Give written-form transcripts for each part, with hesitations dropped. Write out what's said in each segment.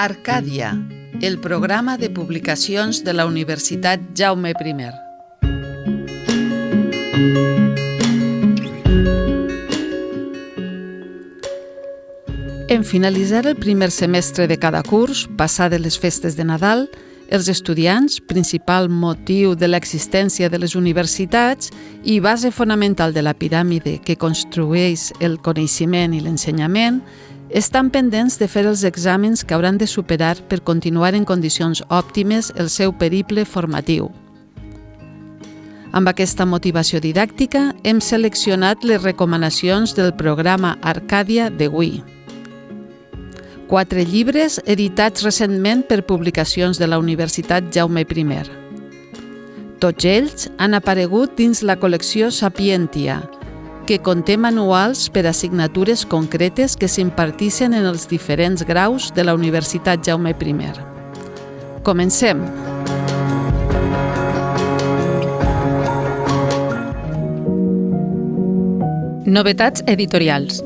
Arcàdia, el programa de publicacions de la Universitat Jaume I. En finalitzar el primer semestre de cada curs, passades les festes de Nadal, els estudiants, principal motiu de l'existència de les universitats i base fonamental de la piràmide que construeix el coneixement i l'ensenyament, estan pendents de fer els exàmens que hauran de superar per continuar en condicions òptimes el seu periple formatiu. Amb aquesta motivació didàctica hem seleccionat les recomanacions del programa Arcàdia d'avui. 4 llibres editats recentment per publicacions de la Universitat Jaume I. Tots ells han aparegut dins la col·lecció Sapientia, que conté manuals per a assignatures concretes que s'impartixen en els diferents graus de la Universitat Jaume I. Comencem! Novetats editorials.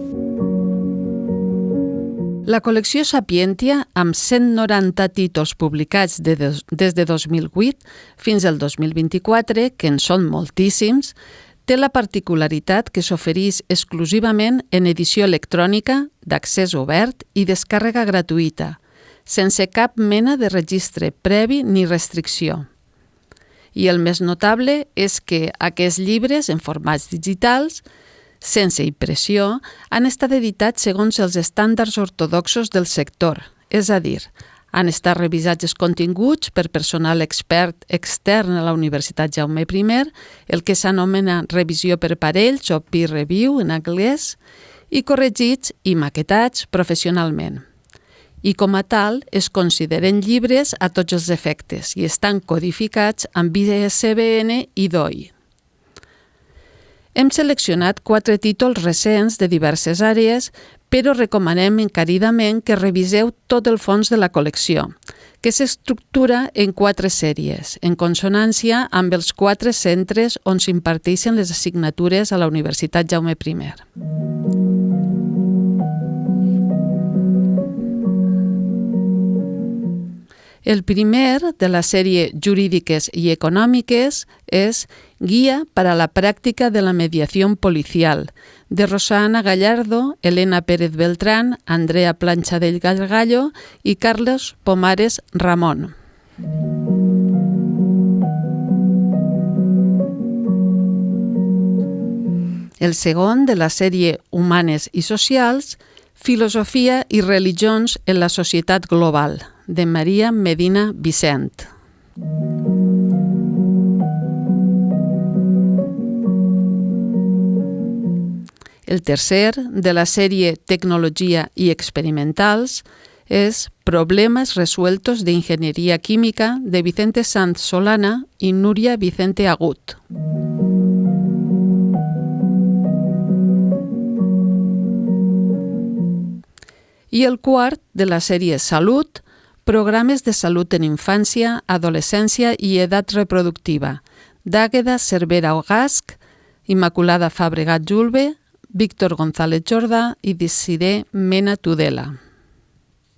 La col·lecció Sapientia, amb 190 títols publicats des de 2008 fins al 2024, que en són moltíssims, té la particularitat que s'ofereix exclusivament en edició electrònica, d'accés obert i descàrrega gratuïta, sense cap mena de registre previ ni restricció. I el més notable és que aquests llibres, en formats digitals, sense impressió, han estat editats segons els estàndards ortodoxos del sector, és a dir, han estat revisats els continguts per personal expert extern a la Universitat Jaume I, el que s'anomena revisió per parells o peer review en anglès, i corregits i maquetats professionalment. I com a tal, es consideren llibres a tots els efectes i estan codificats amb ISBN i DOI. Hem seleccionat 4 títols recents de diverses àrees, però recomanem encaridament que reviseu tot el fons de la col·lecció, que s'estructura en 4 sèries, en consonància amb els 4 centres on s'imparteixen les assignatures a la Universitat Jaume I. El primer de la sèrie Jurídiques i Econòmiques és Guia para la práctica de la mediación policial, de Rosana Gallardo, Elena Pérez Beltrán, Andrea Plancha del Gallo i Carlos Pomares Ramón. El segon de la sèrie Humanes i Socials, Filosofia i religions en la societat global, de Maria Medina Vicent. El tercer, de la sèrie Tecnologia i experimentals, és Problemas resueltos de ingeniería química, de Vicente Sanz Solana i Núria Vicente Agut. I el quart, de la sèrie Salut, Programes de salut en infància, adolescència i edat reproductiva, d'Àgueda Cervera Ogasc, Immaculada Fabregat Julve, Víctor González Jordà i Desiré Mena Tudela.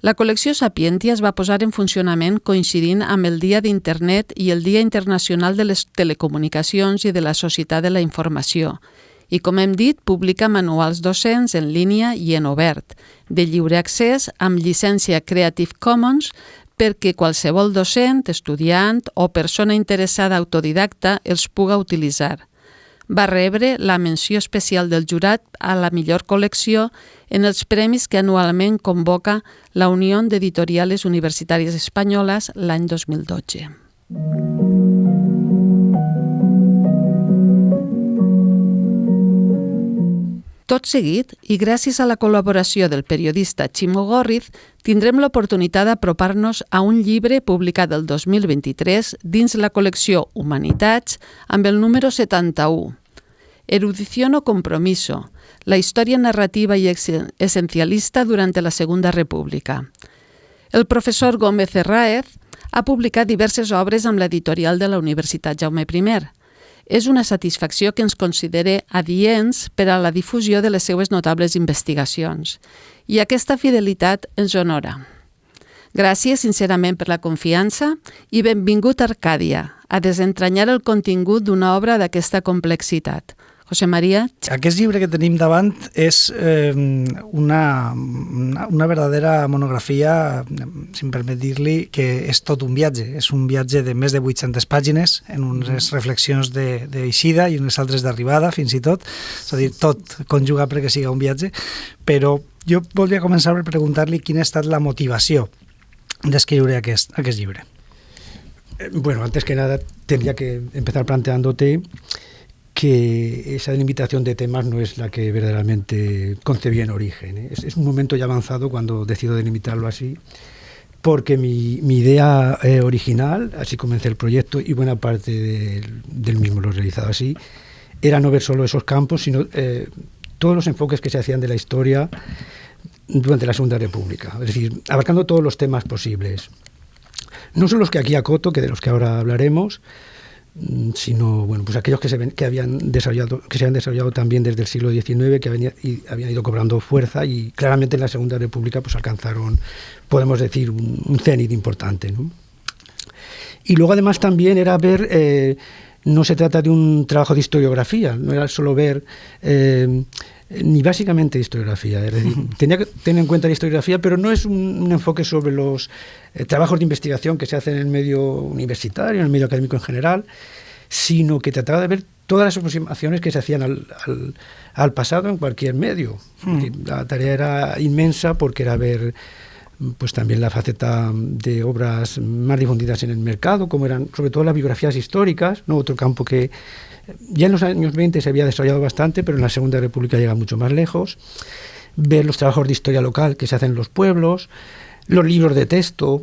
La col·lecció Sapientia es va posar en funcionament coincidint amb el Dia d'Internet i el Dia Internacional de les Telecomunicacions i de la Societat de la Informació, i, com hem dit, publica manuals docents en línia i en obert, de lliure accés amb llicència Creative Commons perquè qualsevol docent, estudiant o persona interessada autodidacta els puga utilitzar. Va rebre la menció especial del jurat a la millor col·lecció en els premis que anualment convoca la Unió d'Editoriales Universitàries Espanyoles l'any 2012. Tot seguit, i gràcies a la col·laboració del periodista Ximo Górriz, tindrem l'oportunitat d'apropar-nos a un llibre publicat el 2023 dins la col·lecció Humanitats amb el número 71. Erudición o compromiso, la història narrativa i esencialista durant la Segunda República. El professor Gómez Herráez ha publicat diverses obres amb l'editorial de la Universitat Jaume I. És una satisfacció que ens considere adients per a la difusió de les seues notables investigacions. I aquesta fidelitat ens honora. Gràcies sincerament per la confiança i benvingut a Arcàdia, a desentranyar el contingut d'una obra d'aquesta complexitat. José María. Aquest llibre que tenim davant és una verdadera monografia, si em permet dir-li, que és tot un viatge. És un viatge de més de 800 pàgines, en unes reflexions d'eixida i unes altres d'arribada, fins i tot. És a dir, tot conjugat perquè siga un viatge. Però jo voldria començar per preguntar-li quina ha estat la motivació d'escriure aquest llibre. Bueno, antes que nada, tendría que empezar planteándote que esa delimitación de temas no es la que verdaderamente concebí en origen. Es un momento ya avanzado cuando decido delimitarlo así, porque mi idea original, así comencé el proyecto y buena parte del mismo lo he realizado así, era no ver solo esos campos, sino todos los enfoques que se hacían de la historia durante la Segunda República, es decir, abarcando todos los temas posibles. No son los que aquí acoto, que de los que ahora hablaremos, sino bueno, pues aquellos que se habían desarrollado también desde el siglo XIX, que habían ido cobrando fuerza y claramente en la Segunda República pues alcanzaron, podemos decir, un cenit importante, ¿no? Y luego además también era ver, no se trata de un trabajo de historiografía, no era solo ver ni básicamente historiografía, es decir, tenía que tener en cuenta la historiografía, pero no es un enfoque sobre los trabajos de investigación que se hacen en el medio universitario, en el medio académico en general, sino que trataba de ver todas las aproximaciones que se hacían al pasado en cualquier medio. La tarea era inmensa porque era ver pues también la faceta de obras más difundidas en el mercado, como eran sobre todo las biografías históricas, ¿no? Otro campo que ya en los años 20 se había desarrollado bastante, pero en la Segunda República llega mucho más lejos. Ver los trabajos de historia local que se hacen en los pueblos, los libros de texto.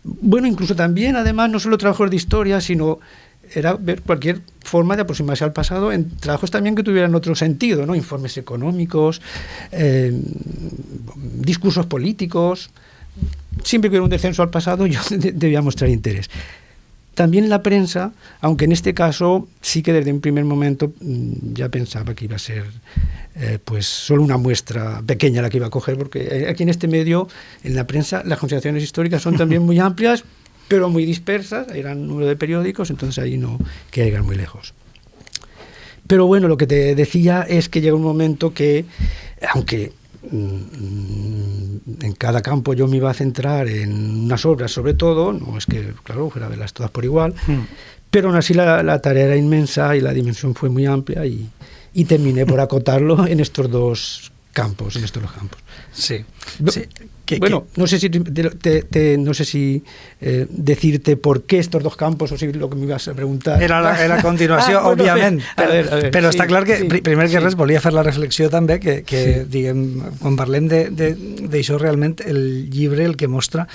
Bueno, incluso también, además, no solo trabajos de historia, sino era ver cualquier forma de aproximarse al pasado en trabajos también que tuvieran otro sentido, ¿no? Informes económicos, discursos políticos. Siempre que hubiera un descenso al pasado, yo debía mostrar interés. También la prensa, aunque en este caso sí que desde un primer momento ya pensaba que iba a ser pues solo una muestra pequeña la que iba a coger, porque aquí en este medio, en la prensa, las consideraciones históricas son también muy amplias, pero muy dispersas, eran un número de periódicos, entonces ahí no quería llegar muy lejos. Pero bueno, lo que te decía es que llega un momento que, aunque en cada campo yo me iba a centrar en unas obras sobre todo, no es que, claro, fuera a verlas todas por igual, pero aún así la tarea era inmensa y la dimensión fue muy amplia y terminé por acotarlo en estos dos campos, Sí. Bueno, no sé si decirte por qué estos dos campos o si lo que me ibas a preguntar. Era la continuació, bueno, òbviament. A ver, però sí, està clar que, primer que res, volia fer la reflexió també que diguem, quan parlem d'això, realment el llibre el que mostra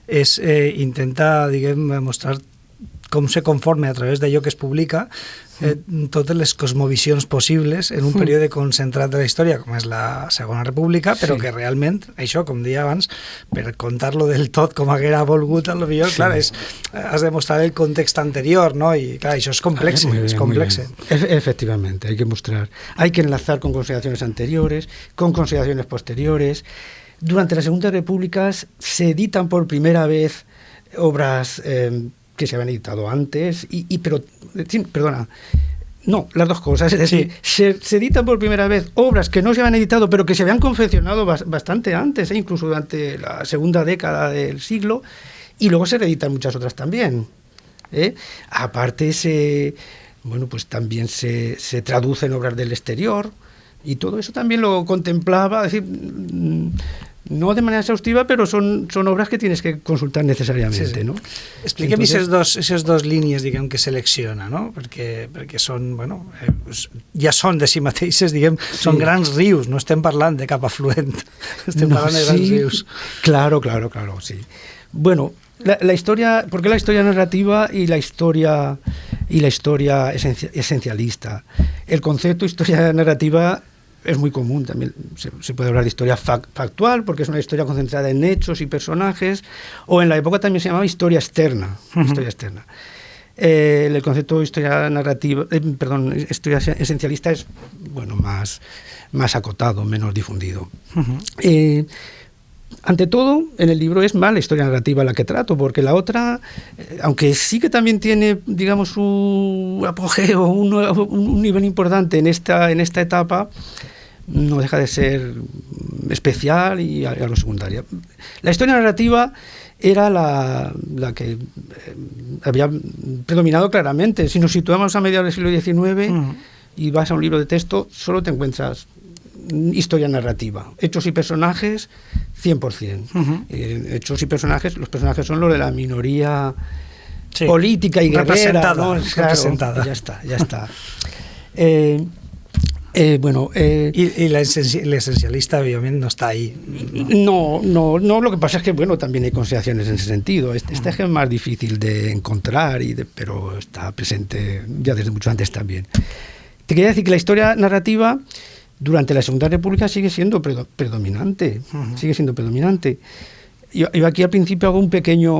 és intenta, diguem, mostrar com se conforma a través d'allò que es publica totes les cosmovisions possibles en un període concentrat de la història com és la Segona República, però que realment, això, com deia abans, per contar-lo del tot com haguera volgut, potser, clar, has de mostrar el context anterior, ¿no? Y claro, eso es complejo, es complejo. Efectivamente, hay que mostrar, hay que enlazar con consideraciones anteriores, con consideraciones posteriores. Durante la Segunda República se editan por primera vez obras que se habían editado antes, las dos cosas, es decir, se editan por primera vez obras que no se habían editado, pero que se habían confeccionado bastante antes, incluso durante la segunda década del siglo, y luego se reeditan muchas otras también. Aparte, pues también se traducen obras del exterior, y todo eso también lo contemplaba, es decir, no de manera exhaustiva, pero son obras que tienes que consultar necesariamente, ¿no? Expliquem aquestes dos línies, diguem, que selecciona, no? Perquè són, bueno, ja són de si mateixes, diguem, són grans rius, no estem parlant de cap afluent, estem parlant de grans rius. Claro, sí. Bueno, la historia, ¿por qué la historia narrativa y la historia esencialista? El concepto historia narrativa es muy común, también se puede hablar de historia factual, porque es una historia concentrada en hechos y personajes, o en la época también se llamaba historia externa. el concepto de historia narrativa, historia esencialista es más acotado, menos difundido. Ante todo, en el libro es más la historia narrativa la que trato, porque la otra, aunque sí que también tiene, digamos, su apogeo, un nivel importante en esta etapa, no deja de ser especial y algo secundaria. La historia narrativa era la que había predominado claramente. Si nos situamos a mediados del siglo XIX y vas a un libro de texto, solo te encuentras historia narrativa. Hechos y personajes, 100%. Hechos y personajes, los personajes son los de la minoría política y guerrera, ¿no? Representada. Ya está. Y la esencialista obviamente no está ahí. No, lo que pasa es que también hay consideraciones en ese sentido. Este es más difícil de encontrar, pero está presente ya desde mucho antes también. Te quería decir que la historia narrativa durante la Segunda República sigue siendo predominante. Sigue siendo predominante. Yo aquí al principio hago una pequeña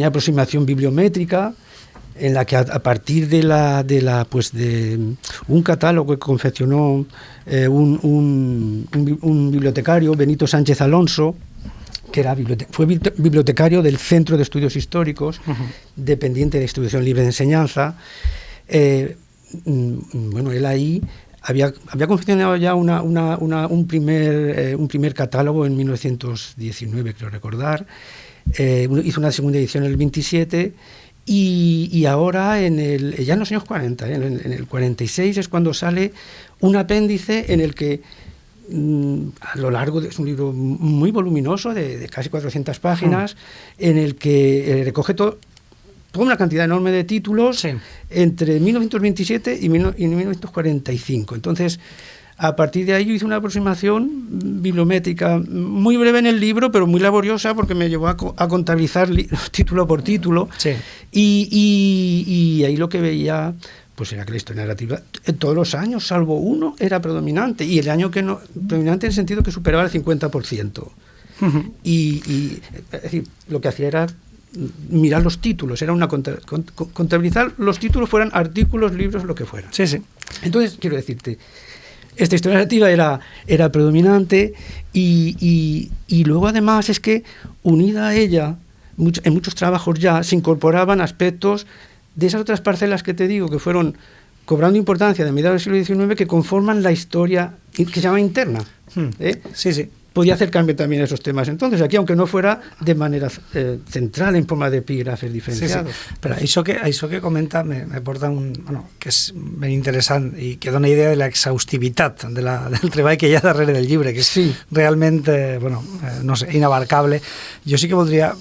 aproximación bibliométrica, en la que a partir de un catálogo que confeccionó un bibliotecario, Benito Sánchez Alonso, que fue bibliotecario del Centro de Estudios Históricos, dependiente de la Institución Libre de Enseñanza. Él ahí había confeccionado ya un primer catálogo en 1919, creo recordar. Hizo una segunda edición en el 27. Y ahora, ya en los años 40, en el 46, es cuando sale un apéndice en el que, a lo largo es un libro muy voluminoso, de casi 400 páginas, en el que recoge toda una cantidad enorme de títulos entre 1927 y 1945. Entonces, a partir de ahí yo hice una aproximación bibliométrica muy breve en el libro, pero muy laboriosa, porque me llevó a contabilizar título por título. Y ahí lo que veía pues era que la historia narrativa todos los años, salvo uno, era predominante. Y el año que no, predominante en el sentido que superaba el 50%. Y es decir, lo que hacía era mirar los títulos, era contabilizar los títulos, fueran artículos, libros, lo que fuera. Entonces, quiero decirte, esta historia narrativa era predominante y luego además es que unida a ella, en muchos trabajos ya se incorporaban aspectos de esas otras parcelas que te digo que fueron cobrando importancia de mediados del siglo XIX, que conforman la historia que se llama interna. Podía acercarme también a esos temas. Entonces, aquí, aunque no fuera de manera central, en forma de epígrafes diferenciados. Però això que comenta me porta que és ben interessant i que dona idea de l'exhaustivitat del treball que hi ha darrere del llibre, que és realment, no sé, inabarcable. Jo sí que voldria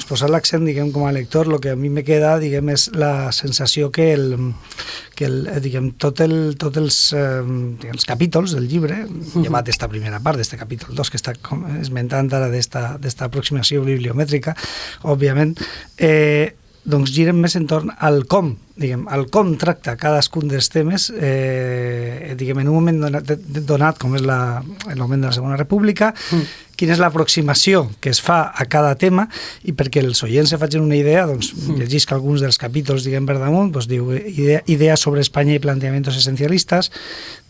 posar l'accent, diguem, com a lector, el que a mi me queda, diguem, és la sensació que tots els capítols del llibre, llevat esta primera part, d'este capítol 2 que està esmentant ara d'esta aproximació bibliomètrica, òbviament, giren més entorn al com, al com tracta cadascun dels temes, en un moment donat, com és el moment de la Segona República, quina és l'aproximació que es fa a cada tema, i perquè els oients se facin una idea, llegisc alguns dels capítols, per damunt, diu ideas sobre España y planteamientos esencialistas,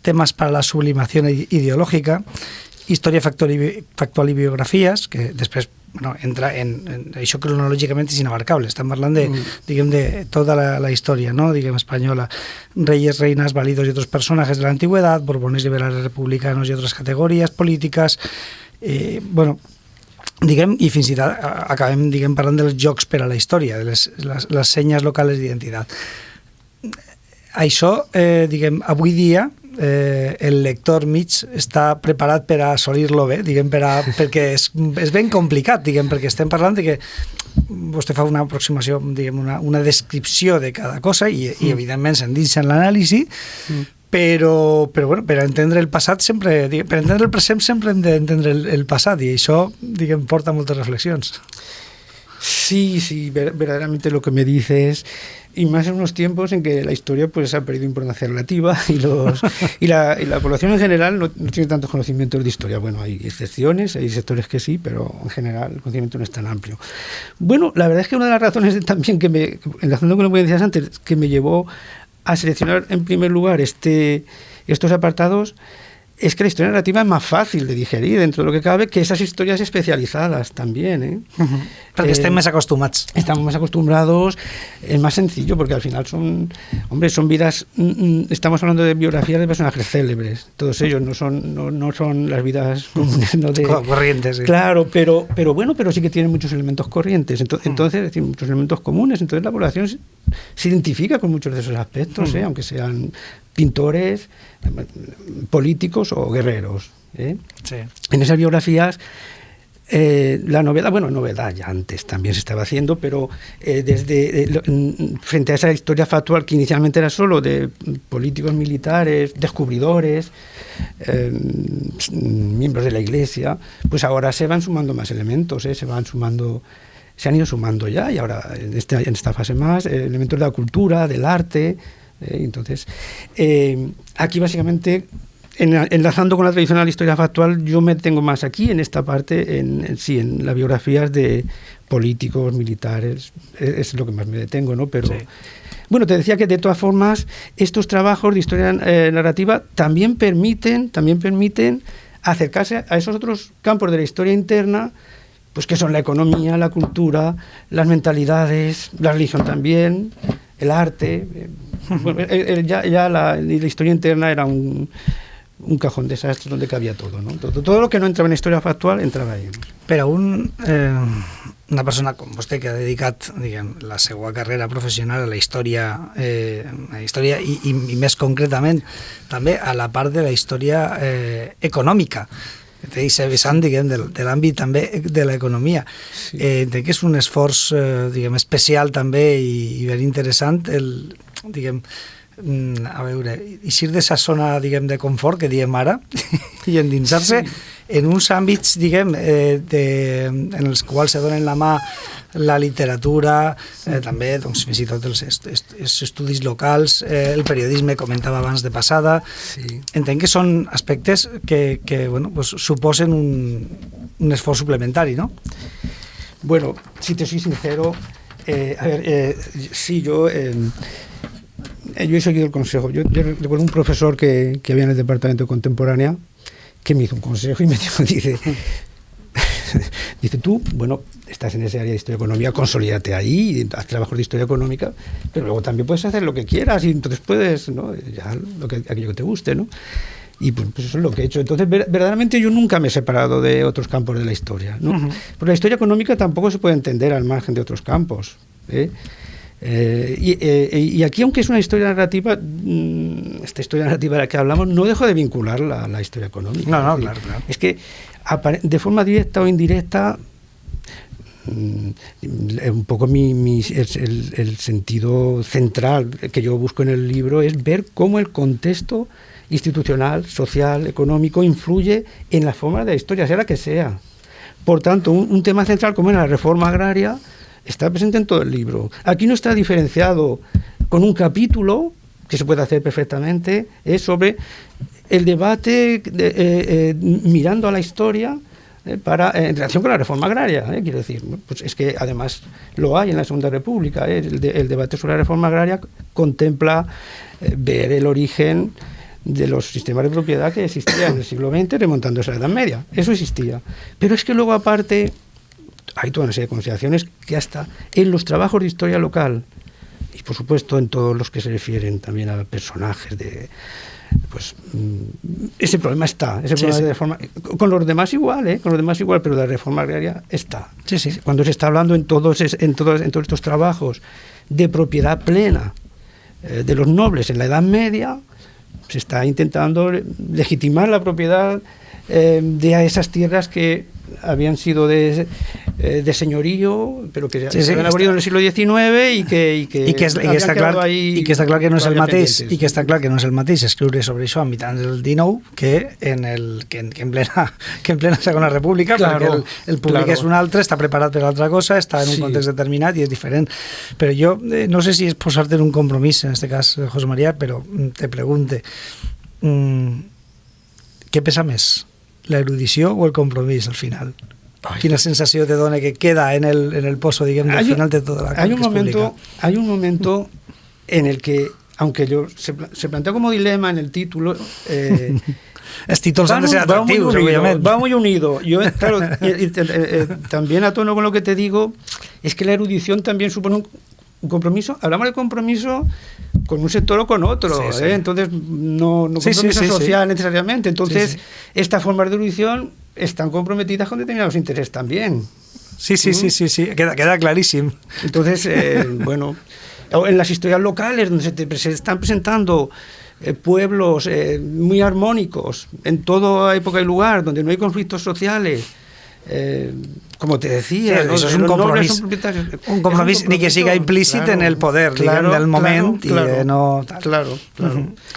temas para la sublimación ideológica, història factual i biografies, que després entra en això cronològicament és inabarcable. Estem parlant de tota la història, espanyola, reyes, reinas, válidos y otros personajes de la antigüedad, borbones, liberales, republicanos y otras categorías políticas. I fins i tot acabem parlant dels jocs per a la història, de les senyes locals d'identitat. Això, avui dia, el lector mig està preparat per a assolir-lo bé, perquè és ben complicat, perquè estem parlant de que vostè fa una aproximació, una descripció de cada cosa i evidentment s'endinsa en l'anàlisi, però per entendre el passat sempre, per entendre el present sempre hem d'entendre el passat, i això porta moltes reflexions. Sí, verdaderamente lo que me dices, y más en unos tiempos en que la historia pues ha perdido importancia relativa y la población en general no tiene tantos conocimientos de historia. Bueno, hay excepciones, hay sectores que sí, pero en general el conocimiento no es tan amplio. Bueno, la verdad es que una de las razones también enlazando con lo que decías antes, que me llevó a seleccionar en primer lugar estos apartados, es que la historia narrativa es más fácil de digerir dentro de lo que cabe que esas historias especializadas también, ¿eh? Perquè estem més acostumats. Estamos más acostumbrados, es más sencillo porque al final son vidas, estamos hablando de biografías de personajes célebres, todos ellos no son las vidas comunes, ¿no? Corrientes, sí. Claro, pero sí que tienen muchos elementos corrientes, entonces es decir, muchos elementos comunes, entonces la población se identifica con muchos de esos aspectos, aunque sean pintores, políticos o guerreros, ¿eh? Sí. En esas biografías la novedad ya antes también se estaba haciendo, pero frente a esa historia factual que inicialmente era solo de políticos militares, descubridores, miembros de la Iglesia, pues ahora se van sumando más elementos, se han ido sumando ya, y ahora en esta fase más elementos de la cultura, del arte. Entonces, aquí básicamente, enlazando con la tradicional historia factual, yo me detengo más aquí, en esta parte, en las biografías de políticos, militares, es lo que más me detengo, ¿no? Pero, sí. Bueno, te decía que de todas formas, estos trabajos de historia narrativa también permiten acercarse a esos otros campos de la historia interna, pues que son la economía, la cultura, las mentalidades, la religión también, el arte. Bueno, ya la historia interna era un cajón de desastres donde cabía todo, ¿no? Todo lo que no entraba en la historia factual entrava ahí. Però una persona com vostè que ha dedicat, diguem, la seva carrera professional a la història i més concretament també a la part de la història econòmica, d'aquest vessant, diguem, de l'àmbit també de l'economia. Sí. Entenc que és un esforç, diguem, especial també i ben interessant diguem, a veure, eixir d'aquesta zona, diguem, de confort que diem ara i endinsar-se en uns àmbits, diguem, en els quals se donen la mà la literatura, també, doncs, fins i tot els estudis locals, el periodisme, comentava abans de passada. Sí. Entenc que són aspectes que bueno, pues, suposen un esforç suplementari, ¿no? Bueno, si te soy sincero, sí, yo he seguido el consejo. Yo recuerdo un profesor que había en el departamento de contemporánea que me hizo un consejo y me dice tú, bueno, estás en ese área de historia económica, consolídate ahí, haz trabajos de historia económica, pero luego también puedes hacer lo que quieras y entonces puedes, ¿no? Ya aquello que te guste, ¿no? Y pues eso es lo que he hecho. Entonces, verdaderamente yo nunca me he separado de otros campos de la historia, ¿no? Uh-huh. Porque la historia económica tampoco se puede entender al margen de otros campos, ¿eh? Y aquí, aunque es una historia narrativa, esta historia narrativa de la que hablamos, no dejo de vincularla a la historia económica. No, claro. Es que de forma directa o indirecta, un poco el sentido central que yo busco en el libro es ver cómo el contexto institucional, social, económico influye en la forma de la historia, sea la que sea. Por tanto, un tema central como es la reforma agraria está presente en todo el libro. Aquí no está diferenciado con un capítulo, que se puede hacer perfectamente, es sobre el debate mirando a la historia en relación con la reforma agraria, quiero decir. Pues es que además lo hay en la Segunda República. El debate sobre la reforma agraria contempla ver el origen de los sistemas de propiedad que existían en el siglo XX remontándose a la Edad Media. Eso existía. Pero es que luego aparte hay toda una serie de consideraciones que hasta en los trabajos de historia local y por supuesto en todos los que se refieren también a personajes pues ese problema está, problema de reforma, con los demás igual, pero la reforma agraria está. Sí. Cuando se está hablando en todos estos trabajos de propiedad plena de los nobles en la Edad Media, se está intentando legitimar la propiedad de esas tierras que habían sido de señorío, pero que Sí, se han abolido en el siglo XIX i que està clar que no és el mateix i que està clar que no és el mateix escriure sobre això a mitjans del XIX que en plena Segona República, perquè el públic és un altre, està preparat per altra cosa, està en un context determinat i és diferent. Però jo no sé si és posar-te en un compromís, en este cas, José María, però te pregunte, què pesa més, la erudició o el compromís al final? Quina sensació te dona que queda en el pozo, digamos, al final de toda la hay un momento en el que, aunque se plantea como dilema en el título, els títols han de ser atractivos, obviamente. Va muy unido. Yo, claro, también a tono con lo que te digo, es que la erudición también supone un compromiso. Hablamos de compromiso con un sector o con otro, sí. Entonces no compromiso social necesariamente. Entonces, estas formas de erudición están comprometidas con determinados intereses también. Sí, queda clarísimo. Entonces, bueno, en las historias locales donde se están presentando pueblos muy armónicos en toda época y lugar, donde no hay conflictos sociales, como te decía, sí, eso és un compromís, ni que siga implícit en el poder, del moment, i no tal. Claro.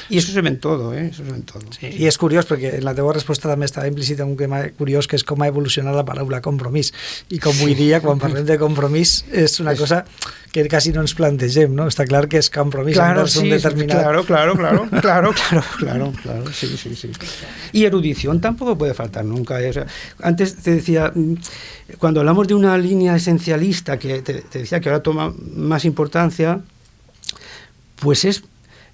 I això se ve en todo, eso se ve en todo. Sí. I és curiós, perquè en la teva resposta també estava implícita un tema curiós, que és com ha evolucionat la paraula compromís, i com avui dia, quan parlem de compromís, és una cosa que quasi no ens plantegem, ¿no? Està clar que és compromís claro, un determinat... Claro, sí. Y erudición tampoco puede faltar nunca. O sea, antes te decía, cuando hablamos de una línea esencialista que te decía que ahora toma más importancia, pues es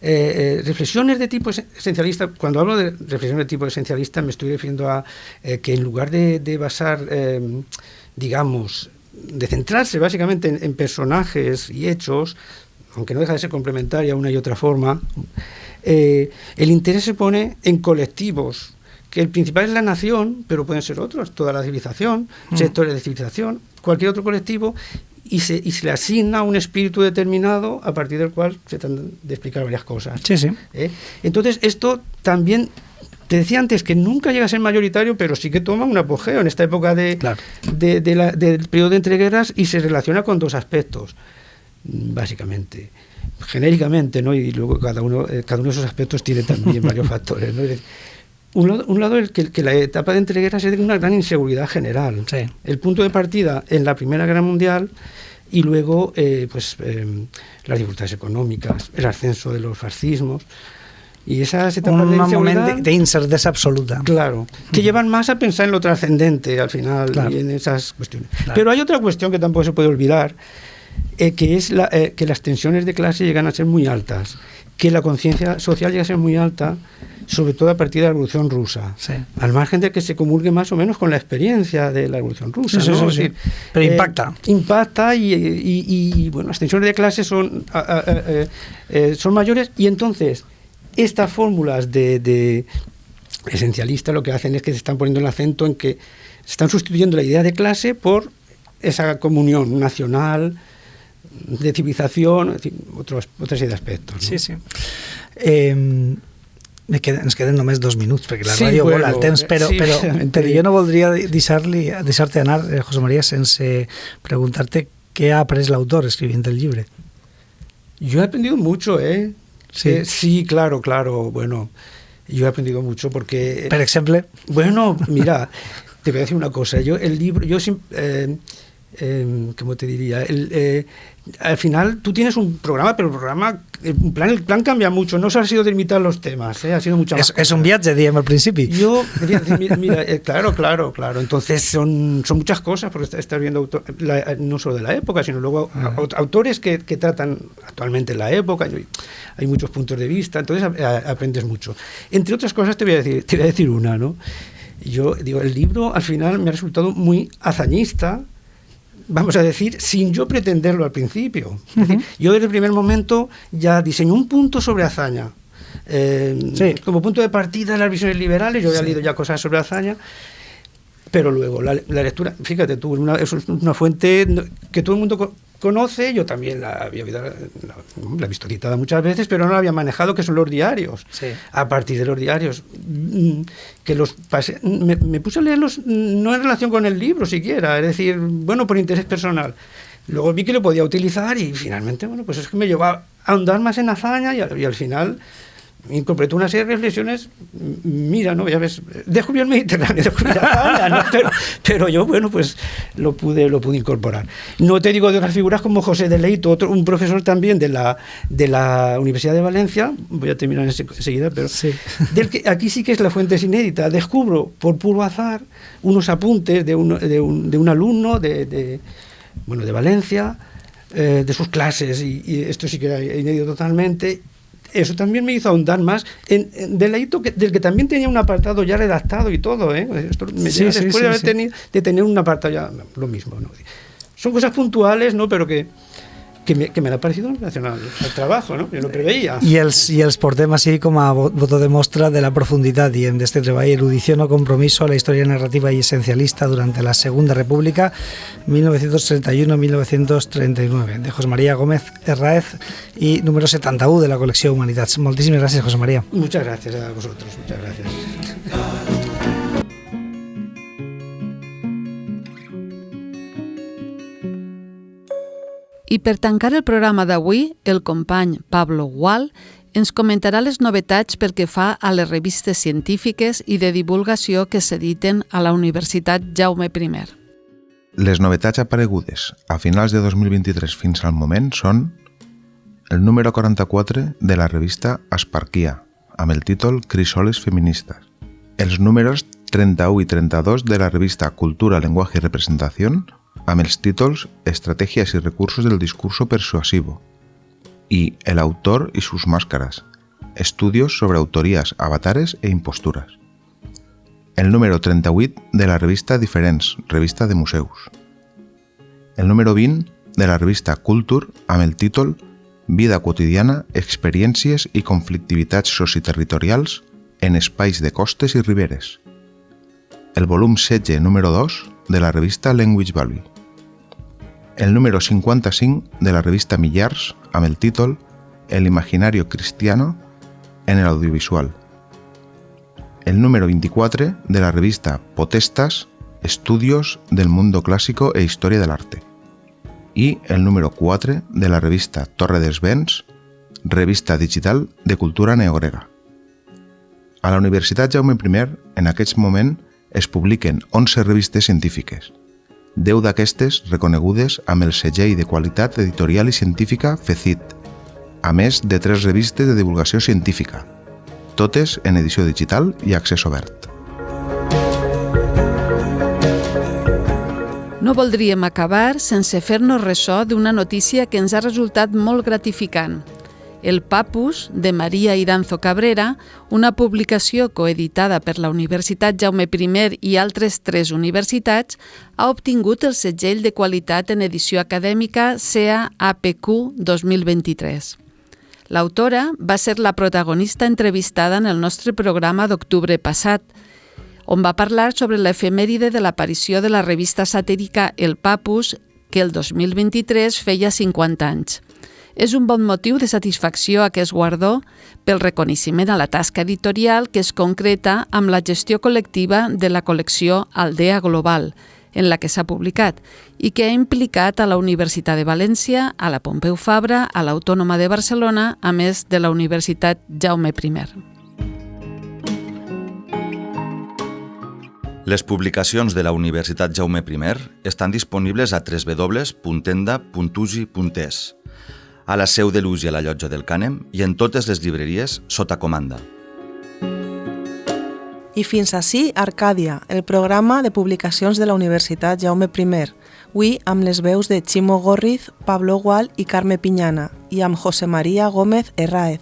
reflexiones de tipo esencialista. Cuando hablo de reflexiones de tipo esencialista me estoy refiriendo a que en lugar de basar, digamos, de centrarse básicamente en personajes y hechos, aunque no deja de ser complementaria una y otra forma, el interés se pone en colectivos, que el principal es la nación, pero pueden ser otros, toda la civilización, sectores de civilización, cualquier otro colectivo, y se le asigna un espíritu determinado a partir del cual se tratan de explicar varias cosas. Sí. Entonces, esto también, te decía antes que nunca llega a ser mayoritario, pero sí que toma un apogeo en esta época del periodo de entreguerras, y se relaciona con dos aspectos, básicamente, genéricamente, ¿no? Y luego cada uno de esos aspectos tiene también varios factores, ¿no? Un lado es que la etapa de entreguerras es de una gran inseguridad general. Sí. El punto de partida en la Primera Guerra Mundial, y luego las dificultades económicas, el ascenso de los fascismos, y esas etapas de inseguridad... Un moment d'incertesa absoluta. Claro, que llevan más a pensar en lo trascendente al final, y en esas cuestiones. Claro. Pero hay otra cuestión que tampoco se puede olvidar, que es que las tensiones de clase llegan a ser muy altas, que la conciencia social llega a ser muy alta, sobre todo a partir de la Revolución Rusa, al margen de que se comulgue más o menos con la experiencia de la Revolución Rusa, ¿no? Es decir, pero impacta y bueno, las tensiones de clase son mayores, y entonces estas fórmulas de esencialistas lo que hacen es que se están poniendo el acento en que se están sustituyendo la idea de clase por esa comunión nacional, de civilización, en fin, otra serie de aspectos, ¿no? Sí. Ens queden només 2 minuts, perquè la ràdio vola el temps, però jo no voldria deixar-te anar, José María, sense preguntar-te què ha après l'autor escrivint el llibre. Yo he aprendido mucho, Sí, claro, bueno, yo he aprendido mucho porque... Per exemple? Bueno, mira, te voy a decir una cosa, ¿cómo te diría? Al final tú tienes un programa, pero el plan cambia mucho, no solo ha sido de imitar los temas, ha sido mucho más. Es un viatge, diem al principi. Yo, mira, claro, entonces son muchas cosas, porque estás viendo no solo de la época, sino luego autores que tratan actualmente la época, hay muchos puntos de vista, entonces aprendes mucho. Entre otras cosas te voy a decir una, ¿no? Yo digo, el libro al final me ha resultado muy hazañista, vamos a decir, sin yo pretenderlo al principio. Es decir, yo desde el primer momento ya diseñé un punto sobre hazaña. Como punto de partida de las visiones liberales, yo había leído ya cosas sobre hazaña, pero luego la lectura, fíjate tú, es una fuente que todo el mundo conoce, yo también la había la he visto citada muchas veces, pero no la había manejado, que son los diarios. Sí. A partir de los diarios, que los pasé, me puse a leerlos no en relación con el libro siquiera, es decir, bueno, por interés personal. Luego vi que lo podía utilizar y finalmente, bueno, pues es que me llevó a ahondar más en hazaña y al final incorporé una serie de reflexiones. Mira, ¿no? Ya ves, descubrí el Mediterráneo, descubrí hazaña, ¿no? Pero yo, bueno, pues lo pude incorporar. No te digo de otras figuras como José de Leito, un profesor también de la Universidad de Valencia, voy a terminar enseguida, pero sí. Del que aquí sí que es la fuente es inédita. Descubro por puro azar unos apuntes de un alumno de Valencia, de sus clases, y esto sí que era inédito totalmente. Eso también me hizo ahondar más de Leito, del que también tenía un apartado ya redactado y todo, ¿eh? Esto me llega después de tener un apartado ya lo mismo, ¿no? Son cosas puntuales, ¿no? Pero que me ha parecido relacionado al trabajo, no? Jo no preveia. I els portem així com a botó de mostra de la profunditat, diem, d'este treball, Erudición o compromiso a la historia narrativa y esencialista durante la Segunda República, 1931-1939, de José María Gómez Herráez i número 71 de la col·lecció Humanitats. Moltíssimes gràcies, José María. Muchas gracias a vosotros, muchas gracias. I per tancar el programa d'avui, el company Pablo Gual ens comentarà les novetats pel que fa a les revistes científiques i de divulgació que s'editen a la Universitat Jaume I. Les novetats aparegudes a finals de 2023 fins al moment són el número 44 de la revista Asparquia, amb el títol Crisoles feministas, els números 31 i 32 de la revista Cultura, Lenguaje y Representación, amb els títols Estrategias y recursos del discurso persuasivo y El autor y sus máscaras, estudios sobre autorías, avatares e imposturas. El número 38 de la revista Diferents, revista de museus. El número 20 de la revista Culture amb el títol Vida quotidiana, experiències i conflictivitats socioterritorials en espais de costes i riberes. El volum 16, número 2, de la revista Language Value. El número 55 de la revista Millars amb el títol El imaginario cristiano en el audiovisual. El número 24 de la revista Potestas, estudios del mundo clásico e historia del arte. Y el número 4 de la revista Torre dels Vents, revista digital de cultura neogrega. A la Universitat Jaume I, en aquest moment, es publiquen 11 revistes científiques, 10 d'aquestes reconegudes amb el segell de qualitat editorial i científica FECIT, a més de 3 revistes de divulgació científica, totes en edició digital i accés obert. No voldríem acabar sense fer-nos ressò d'una notícia que ens ha resultat molt gratificant. El Papus, de Maria Iranzo Cabrera, una publicació coeditada per la Universitat Jaume I i altres 3 universitats, ha obtingut el segell de qualitat en edició acadèmica CA-APQ 2023. L'autora va ser la protagonista entrevistada en el nostre programa d'octubre passat, on va parlar sobre l'efemèride de l'aparició de la revista satírica El Papus, que el 2023 feia 50 anys. És un bon motiu de satisfacció aquest guardó pel reconeixement a la tasca editorial que es concreta amb la gestió col·lectiva de la col·lecció Aldea Global, en la que s'ha publicat, i que ha implicat a la Universitat de València, a la Pompeu Fabra, a l'Autònoma de Barcelona, a més de la Universitat Jaume I. Les publicacions de la Universitat Jaume I estan disponibles a www.tenda.ugi.es, a la Seu de l'Ús i a la Llotja del Cànem i en totes les llibreries sota comanda. I fins ací Arcàdia, el programa de publicacions de la Universitat Jaume I, avui amb les veus de Ximo Gorriz, Pablo Gual i Carme Piñana, i amb José María Gómez Herráez.